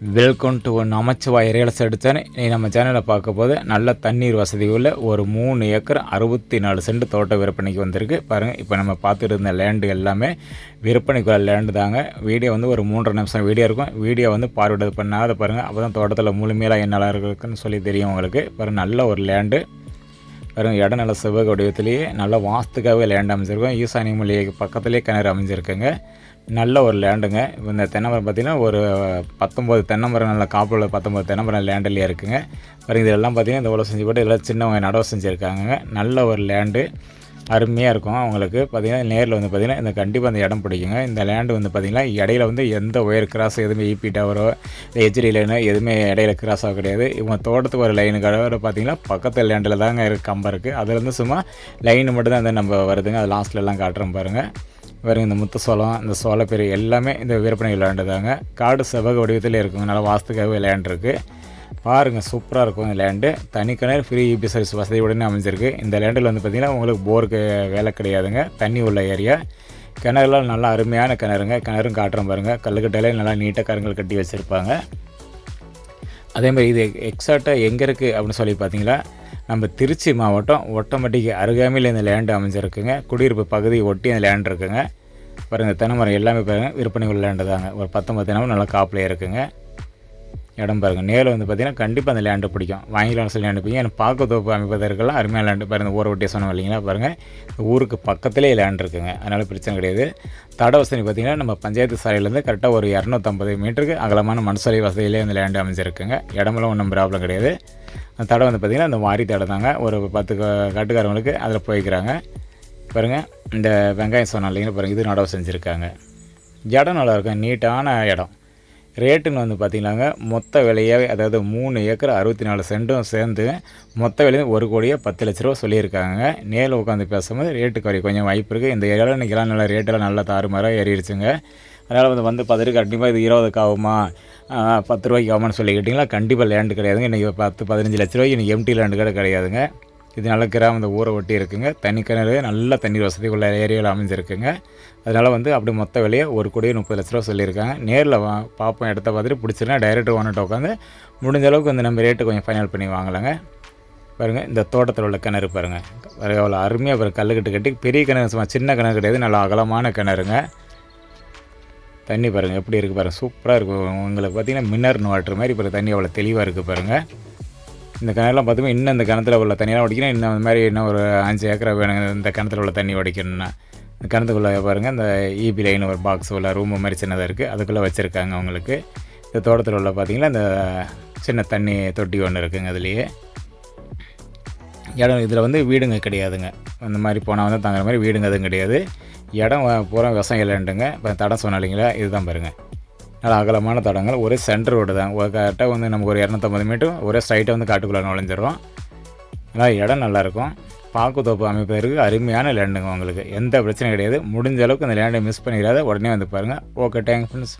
Welcome to Namachivaya real estate channel. நீ நம்ம சேனலில் பார்க்க போது நல்ல தண்ணீர் வசதி உள்ள ஒரு 3 ஏக்கர் 64 சென்ட் தோட்ட விற்பனைக்கு வந்திருக்கு பாருங்கள். இப்போ நம்ம பார்த்துட்டு இருந்த லேண்டு எல்லாமே விற்பனைக்குள்ள லேண்டு தாங்க. வீடியோ வந்து ஒரு 3.5 நிமிஷம் வீடியோ இருக்கும். வீடியோ வந்து பார்வையிட பண்ணாத பாருங்கள், அப்போ தான் தோட்டத்தில் முழுமையாக என்னெல்லாம் இருக்குன்னு சொல்லி தெரியும் உங்களுக்கு. பாருங்கள், நல்ல ஒரு லேண்டு பாருங்கள். இடம் நல்ல செவ்வக வடிவத்திலேயே நல்ல வாஸ்துக்காகவே லேண்டு அமைஞ்சிருக்கும். ஈசானி மொழிக்கு பக்கத்துலேயே கிணறு அமைஞ்சிருக்குங்க. நல்ல ஒரு லேண்டுங்க. இந்த தென்னை மரம் பார்த்திங்கன்னா ஒரு 19 தென்னை மரம் நல்ல காப்பில் 19 தென்னை மரம் லேண்டிலே இருக்குங்க. பாருங்கள், இதெல்லாம் பார்த்திங்கன்னா இந்த உழவு செஞ்சு போட்டு இதெல்லாம் சின்னவங்க நடவு செஞ்சுருக்காங்க. நல்ல ஒரு லேண்டு அருமையாக இருக்கும். அவங்களுக்கு பார்த்திங்கன்னா நேரில் வந்து பார்த்திங்கன்னா இந்த கண்டிப்பாக அந்த இடம் பிடிக்குங்க. இந்த லேண்டு வந்து பார்த்திங்கன்னா இடையில வந்து எந்த ஒயர் கிராஸ் எதுவுமே ஈபி டவரோ இல்லை ஹெச்டி லைனோ எதுவுமே இடையில கிராஸ் ஆக கிடையாது. இவங்க தோட்டத்துக்கு ஒரு லைனு கடை பார்த்திங்கன்னா பக்கத்து லேண்டில் தாங்க கம்பம் இருக்குது. அதுலேருந்து சும்மா லைனு மட்டும் தான் நம்ம வருதுங்க. அது லாஸ்ட்லலாம் காட்டுறோம் பாருங்கள். பாருங்கள், இந்த முத்து சோளம் இந்த சோளப்பேரி எல்லாமே இந்த விற்பனை விளையாண்டுதாங்க. காடு செவ்வக வடிவத்தில் இருக்குங்க. நல்லா வாஸ்துக்காக விளையாண்டு இருக்குது பாருங்கள். சூப்பராக இருக்கும் இந்த லேண்டு. தனி கிணறு ஃப்ரீ இபி சர்வீஸ் வசதியுடனே அமைஞ்சிருக்கு. இந்த லேண்டில் வந்து பார்த்திங்கன்னா உங்களுக்கு போருக்கு வேலை கிடையாதுங்க. தண்ணி உள்ள ஏரியா. கிணறுலாம் நல்லா அருமையான கிணறுங்க. கிணறும் காட்டுறோம் பாருங்கள். கல்லுக்கட்டையிலே நல்லா நீட்டாக கருங்கல் கட்டி வச்சுருப்பாங்க. அதேமாதிரி இது எக்ஸாக்டாக எங்கே இருக்குது அப்படின்னு சொல்லி பார்த்தீங்களா, நம்ம திருச்சி மாவட்டம் ஒட்டமட்டிக்கு அருகாமையில் இந்த லேண்டு அமைஞ்சிருக்குங்க. குடியிருப்பு பகுதியை ஒட்டி அந்த லேண்ட் இருக்குங்க. பாருங்கள், தென்னை மரம் எல்லாமே பாருங்கள் விற்பனை உள்ள லேண்டு தாங்க. ஒரு 19 தென்னை நல்லா காப்பிலே இருக்குங்க. இடம் பாருங்கள். நேரில் வந்து பார்த்திங்கன்னா கண்டிப்பாக அந்த லேண்டு பிடிக்கும். வாங்கிக்கலாம் சொல்லி லேண்டு பிடிக்கும். எனக்கு பார்க்க தோப்பு அமைப்பதற்கெல்லாம் அருமையான லேண்டு பாருங்கள். ஊரை ஒட்டியே சொன்னோம் இல்லைங்களா. பாருங்கள், ஊருக்கு பக்கத்துலேயே லேண்ட் இருக்குங்க. அதனால் பிரச்சனை கிடையாது. தட வசதி பார்த்திங்கன்னா நம்ம பஞ்சாயத்து சாலையிலேருந்து கரெக்டாக ஒரு 250 மீட்டருக்கு அகலமான மண் சாலை வசதியிலே அந்த லேண்டு அமைஞ்சிருக்குங்க. இடமெல்லாம் ஒன்றும் ப்ராப்ளம் கிடையாது. அந்த தடை வந்து பார்த்திங்கன்னா அந்த வாரி தடை தாங்க. ஒரு 10 காட்டுக்காரங்களுக்கு அதில் போய்க்கிறாங்க. பாருங்கள், இந்த வெங்காயம் சொன்னோம் இல்லைங்களா. பாருங்கள், இது நடவு செஞ்சுருக்காங்க. இடம் நல்லாயிருக்கும், நீட்டான இடம். ரேட்டுன்னு வந்து பார்த்திங்களாங்க, மொத்த விலையாகவே அதாவது 3 ஏக்கர் 64 சென்ட்டும் சேர்ந்து மொத்த விலையும் 1,10,00,000 சொல்லியிருக்காங்க. நேரில் உட்காந்து பேசும்போது ரேட்டு குறைய கொஞ்சம் வாய்ப்பு இருக்குது. இந்த ஏரியாவில் இன்றைக்கெல்லாம் நல்லா ரேட்டெல்லாம் நல்லா தாறுமாறாக ஏறிடுச்சுங்க. அதனால் வந்து பார்த்துட்டு கண்டிப்பாக இது 20க்கு ஆகுமா 10 ரூபாய்க்கு ஆகுமான்னு சொல்லிக்கிட்டிங்களா, கண்டிப்பாக லேண்டு கிடையாதுங்க. இன்றைக்கி 10-15 லட்ச ரூபாய்க்கு இன்றைக்கி எம்டி லேண்டு கூட கிடையாதுங்க. இது நல்ல கிராம ஊரை ஒட்டி இருக்குங்க. தனி கிணறு நல்ல தண்ணீர் வசதி உள்ள ஏரியாவில் அமைஞ்சிருக்குங்க. அதனால் வந்து அப்படி மொத்த விலையை 1,30,00,000 சொல்லியிருக்காங்க. நேரில் பார்ப்போம், இடத்த பார்த்துட்டு பிடிச்சிருந்தா டைரெக்ட் ஓனர்கிட்ட உட்காந்து முடிஞ்ச அளவுக்கு வந்து நம்ம ரேட்டு கொஞ்சம் ஃபைனல் பண்ணி வாங்கலாங்க. பாருங்கள், இந்த தோட்டத்தில் உள்ள கிணறு பாருங்கள். வேறு எவ்வளோ அருமையாக பாருங்கள். கல்லுக்கட்டு கட்டி பெரிய கிணறு, சும்மா சின்ன கிணறு கிடையாது, நல்லா அகலமான கிணறுங்க. தண்ணி பாருங்கள் எப்படி இருக்குது பாருங்கள். சூப்பராக இருக்கும். உங்களுக்கு பார்த்திங்கன்னா மினரல் வாட்டர் மாதிரி இப்போ தண்ணி அவ்வளோ தெளிவாக இருக்குது பாருங்கள். இந்த கிணறுலாம் பார்த்திங்கன்னா இன்னும் இந்த கிணத்துல உள்ள தண்ணியெலாம் வடிக்கணும். இன்னும் அந்த மாதிரி இன்னும் ஒரு 5 ஏக்கரா வேணுங்க இந்த கிணத்துல உள்ள தண்ணி வடிக்கணும்னா. இந்த கிணத்துக்குள்ளே பாருங்கள், இந்த இபி லைன் ஒரு பாக்ஸ் உள்ள ரூம் மாதிரி சின்னதாக இருக்குது, அதுக்குள்ளே வச்சுருக்காங்க அவங்களுக்கு. இந்த தோட்டத்தில் உள்ள பார்த்திங்கன்னா இந்த சின்ன தண்ணி தொட்டி ஒன்று இருக்குங்க. அதுலேயே இடம் இதில் வந்து வீடுங்க கிடையாதுங்க. அந்த மாதிரி போனால் வந்து தங்குற மாதிரி வீடுங்க எதுவும் கிடையாது. இடம் பூரா விவசாயம் இல்லைண்டுங்க. இப்போ தடம் சொன்னோம் இல்லைங்களா, இதுதான் பாருங்கள். நல்லா அகலமான தடங்கள். ஒரே சென்டர் ரோடு தான். கரெக்டாக வந்து நமக்கு ஒரு 250 மீட்டர் ஒரே ஸ்ட்ரைட்டாக வந்து காட்டுக்குள்ளே நுழைஞ்சிடும். அதனால் இடம் நல்லாயிருக்கும். பாக்குத்தோப்பு அமைப்பதற்கு அருமையான லேண்டுங்க. உங்களுக்கு எந்த பிரச்சனையும் கிடையாது. முடிஞ்ச அளவுக்கு அந்த லேண்டை மிஸ் பண்ணிடாத, உடனே வந்து பாருங்கள். Okay, thanks friends.